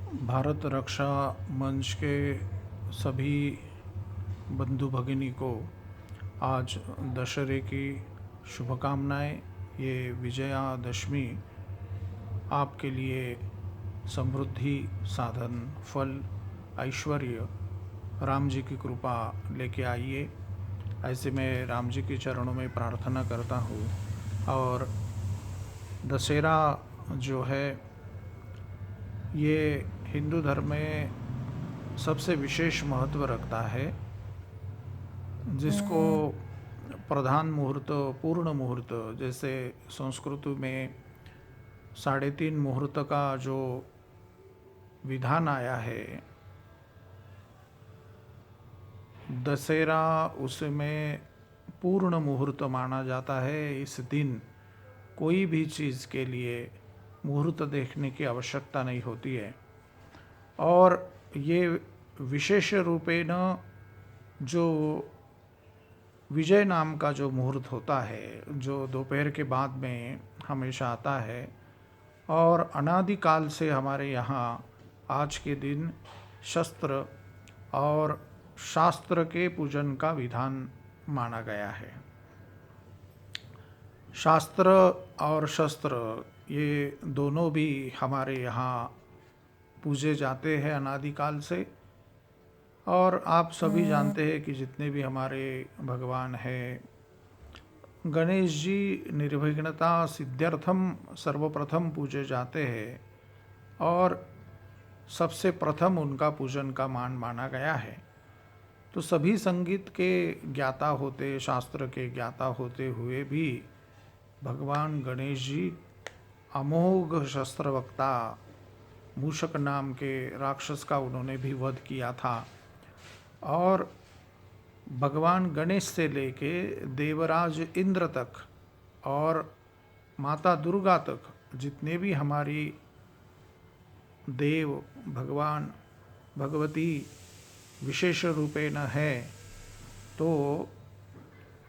भारत रक्षा मंच के सभी बंधु भगिनी को आज दशहरे की शुभकामनाएं। ये विजयादशमी आपके लिए समृद्धि, साधन, फल, ऐश्वर्य, राम जी की कृपा लेके आइए। ऐसे मैं राम जी के चरणों में प्रार्थना करता हूँ। और दशहरा जो है ये हिंदू धर्म में सबसे विशेष महत्व रखता है, जिसको प्रधान मुहूर्त, पूर्ण मुहूर्त, जैसे संस्कृत में 3.5 मुहूर्त का जो विधान आया है, दशहरा उसमें पूर्ण मुहूर्त माना जाता है। इस दिन कोई भी चीज़ के लिए मुहूर्त देखने की आवश्यकता नहीं होती है। और ये विशेष रूपेण जो विजय नाम का जो मुहूर्त होता है, जो दोपहर के बाद में हमेशा आता है, और अनादिकाल से हमारे यहाँ आज के दिन शस्त्र और शास्त्र के पूजन का विधान माना गया है। शास्त्र और शस्त्र ये दोनों भी हमारे यहाँ पूजे जाते हैं अनादिकाल से। और आप सभी जानते हैं कि जितने भी हमारे भगवान हैं, गणेश जी निर्विघ्नता सिद्ध्यर्थम सर्वप्रथम पूजे जाते हैं, और सबसे प्रथम उनका पूजन का मान माना गया है। तो सभी संगीत के ज्ञाता होते, शास्त्र के ज्ञाता होते हुए भी भगवान गणेश जी अमोघ शस्त्रवक्ता मूषक नाम के राक्षस का उन्होंने भी वध किया था। और भगवान गणेश से लेके देवराज इंद्र तक और माता दुर्गा तक जितने भी हमारी देव, भगवान, भगवती विशेष रूपेण है, तो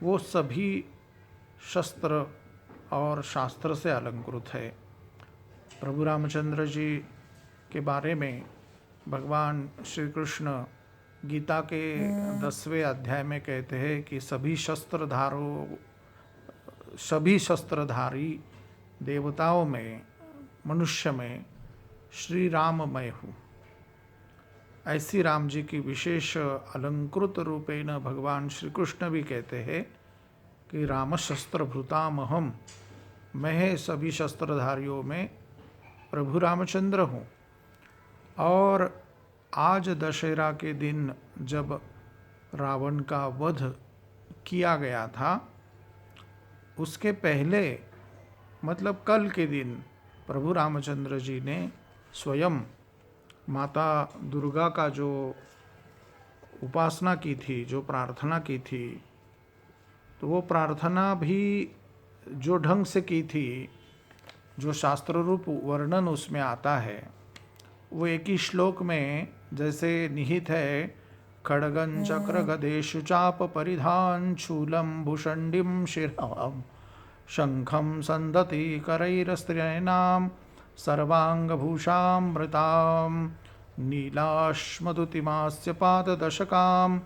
वो सभी शस्त्र और शास्त्र से अलंकृत है। प्रभु रामचंद्र जी के बारे में भगवान श्री कृष्ण गीता के 10वें अध्याय में कहते हैं कि सभी शस्त्रधारी देवताओं में, मनुष्य में श्री राम मैं हूँ। ऐसी राम जी की विशेष अलंकृत रूपेण भगवान श्री कृष्ण भी कहते हैं कि राम शस्त्र भृतामहम, मैं सभी शस्त्रधारियों में प्रभु रामचंद्र हूँ। और आज दशहरा के दिन जब रावण का वध किया गया था, उसके पहले मतलब कल के दिन प्रभु रामचंद्र जी ने स्वयं माता दुर्गा का जो उपासना की थी, जो प्रार्थना की थी, तो वो प्रार्थना भी जो ढंग से की थी, जो शास्त्र रूप वर्णन उसमें आता है, वो एक ही श्लोक में जैसे निहित है, खड्गं चक्र गदेषु चाप परिधान शूलं भुषण्डिं शिरं शंखं संदति करैरस्त्रिणैनां सर्वांगभूषामृतां नीलाश्मदुतिमास्य पाददशकां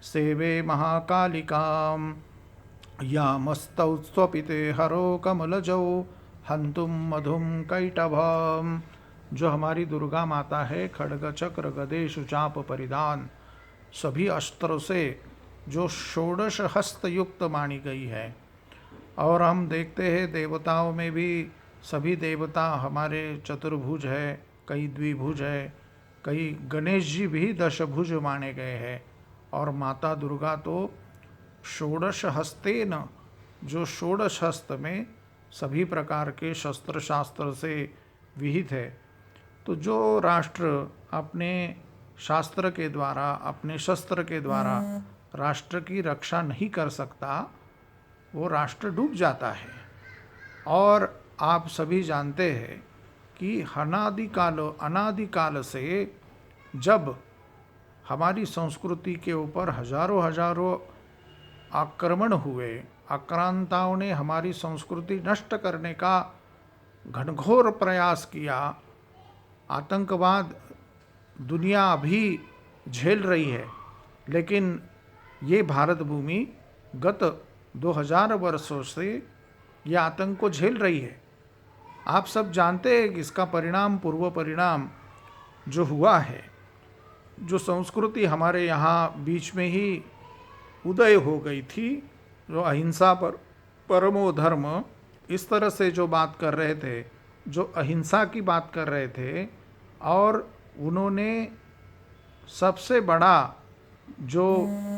सेवे महाकालिकां यामस्तौस्त्वपिते हरो कमलजौ हंतुम मधुम कैटभम। जो हमारी दुर्गा माता है, खड्ग चक्र गदेश चाप परिधान, सभी अस्त्रों से जो षोडश हस्त युक्त मानी गई है। और हम देखते हैं देवताओं में भी सभी देवता हमारे चतुर्भुज है, कई द्विभुज है, कई गणेश जी भी दशभुज माने गए हैं। और माता दुर्गा तो षोडश हस्तेन, जो षोडश हस्त में सभी प्रकार के शस्त्र शास्त्र से विहित है। तो जो राष्ट्र अपने शास्त्र के द्वारा, अपने शस्त्र के द्वारा राष्ट्र की रक्षा नहीं कर सकता, वो राष्ट्र डूब जाता है। और आप सभी जानते हैं कि अनादिकाल से जब हमारी संस्कृति के ऊपर हजारों हजारों आक्रमण हुए, आक्रांताओं ने हमारी संस्कृति नष्ट करने का घनघोर प्रयास किया, आतंकवाद दुनिया अभी झेल रही है, लेकिन ये भारत भूमि गत 2000 वर्षों से ये आतंक को झेल रही है। आप सब जानते हैं कि इसका परिणाम, पूर्व परिणाम जो हुआ है, जो संस्कृति हमारे यहाँ बीच में ही उदय हो गई थी, जो अहिंसा पर परमो धर्म, इस तरह से जो बात कर रहे थे, जो अहिंसा की बात कर रहे थे, और उन्होंने सबसे बड़ा जो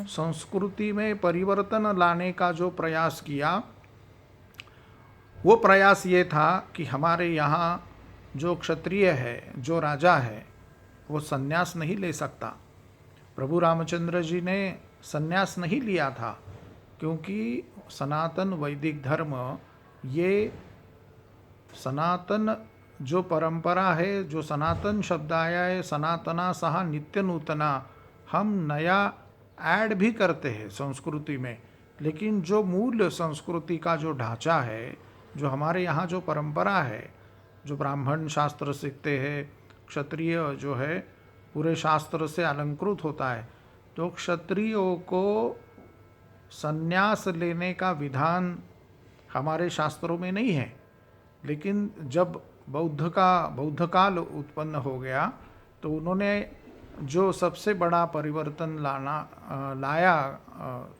संस्कृति में परिवर्तन लाने का जो प्रयास किया, वो प्रयास ये था कि हमारे यहाँ जो क्षत्रिय है, जो राजा है, वो संन्यास नहीं ले सकता। प्रभु रामचंद्र जी ने संन्यास नहीं लिया था, क्योंकि सनातन वैदिक धर्म, ये सनातन जो परंपरा है, जो सनातन शब्द आया है, सनातना सहा नित्य नूतना, हम नया ऐड भी करते हैं संस्कृति में, लेकिन जो मूल संस्कृति का जो ढांचा है, जो हमारे यहाँ जो परंपरा है, जो ब्राह्मण शास्त्र सीखते हैं, क्षत्रिय जो है पूरे शास्त्र से अलंकृत होता है, तो क्षत्रियों को संन्यास लेने का विधान हमारे शास्त्रों में नहीं है। लेकिन जब बौद्ध काल उत्पन्न हो गया, तो उन्होंने जो सबसे बड़ा परिवर्तन लाया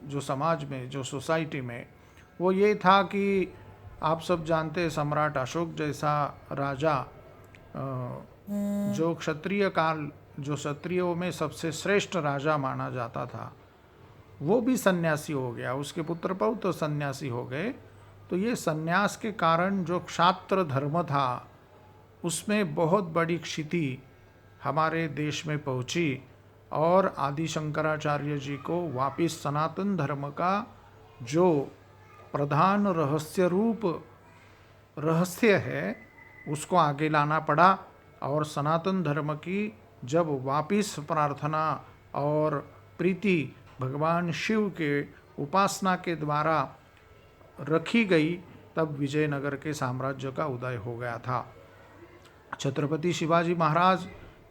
जो समाज में, जो सोसाइटी में, वो ये था कि आप सब जानते हैं, सम्राट अशोक जैसा राजा, जो क्षत्रिय काल, जो क्षत्रियों में सबसे श्रेष्ठ राजा माना जाता था, वो भी सन्यासी हो गया, उसके पुत्र पौत्र सन्यासी हो गए। तो ये सन्यास के कारण जो क्षात्र धर्म था, उसमें बहुत बड़ी क्षति हमारे देश में पहुंची, और आदि शंकराचार्य जी को वापिस सनातन धर्म का जो प्रधान रहस्य है, उसको आगे लाना पड़ा। और सनातन धर्म की जब वापिस प्रार्थना और प्रीति भगवान शिव के उपासना के द्वारा रखी गई, तब विजयनगर के साम्राज्य का उदय हो गया था। छत्रपति शिवाजी महाराज,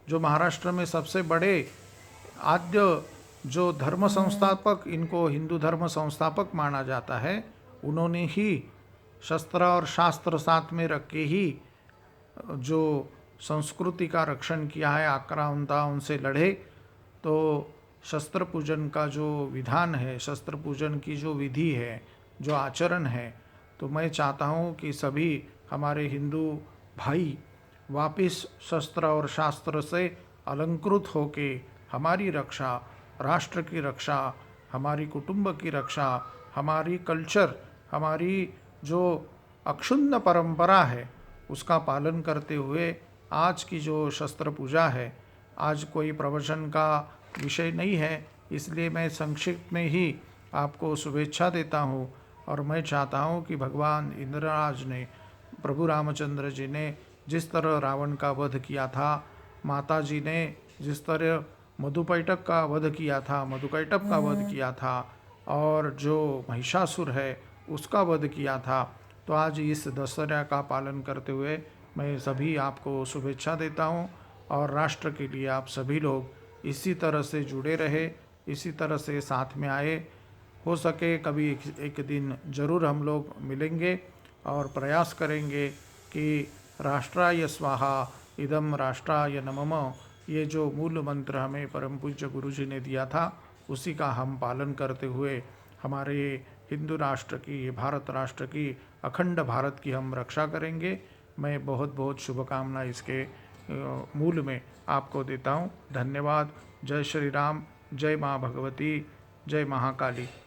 जो महाराष्ट्र में सबसे बड़े आद्य जो धर्म संस्थापक, इनको हिंदू धर्म संस्थापक माना जाता है, उन्होंने ही शस्त्र और शास्त्र साथ में रख के ही जो संस्कृति का रक्षण किया है, आक्रांताओं से लड़े। तो शस्त्र पूजन का जो विधान है, शस्त्र पूजन की जो विधि है, जो आचरण है, तो मैं चाहता हूँ कि सभी हमारे हिंदू भाई वापिस शस्त्र और शास्त्र से अलंकृत होके हमारी रक्षा, राष्ट्र की रक्षा, हमारी कुटुंब की रक्षा, हमारी कल्चर, हमारी जो अक्षुण्ण परंपरा है, उसका पालन करते हुए आज की जो शस्त्र पूजा है, आज कोई प्रवचन का विषय नहीं है, इसलिए मैं संक्षिप्त में ही आपको शुभेच्छा देता हूँ। और मैं चाहता हूँ कि भगवान इंद्रराज ने, प्रभु रामचंद्र जी ने जिस तरह रावण का वध किया था, माता जी ने जिस तरह मधुकैटभ का वध किया था, और जो महिषासुर है उसका वध किया था, तो आज इस दशहरा का पालन करते हुए मैं सभी आपको शुभेच्छा देता हूँ। और राष्ट्र के लिए आप सभी लोग इसी तरह से जुड़े रहे, इसी तरह से साथ में आए। हो सके कभी एक दिन जरूर हम लोग मिलेंगे और प्रयास करेंगे कि राष्ट्राय स्वाहा इदम राष्ट्राय नमः, ये जो मूल मंत्र हमें परम पूज्य गुरु जी ने दिया था, उसी का हम पालन करते हुए हमारे हिंदू राष्ट्र की, भारत राष्ट्र की, अखंड भारत की हम रक्षा करेंगे। मैं बहुत बहुत शुभकामना इसके मूल में आपको देता हूँ। धन्यवाद। जय श्री राम, जय माँ भगवती, जय महाकाली।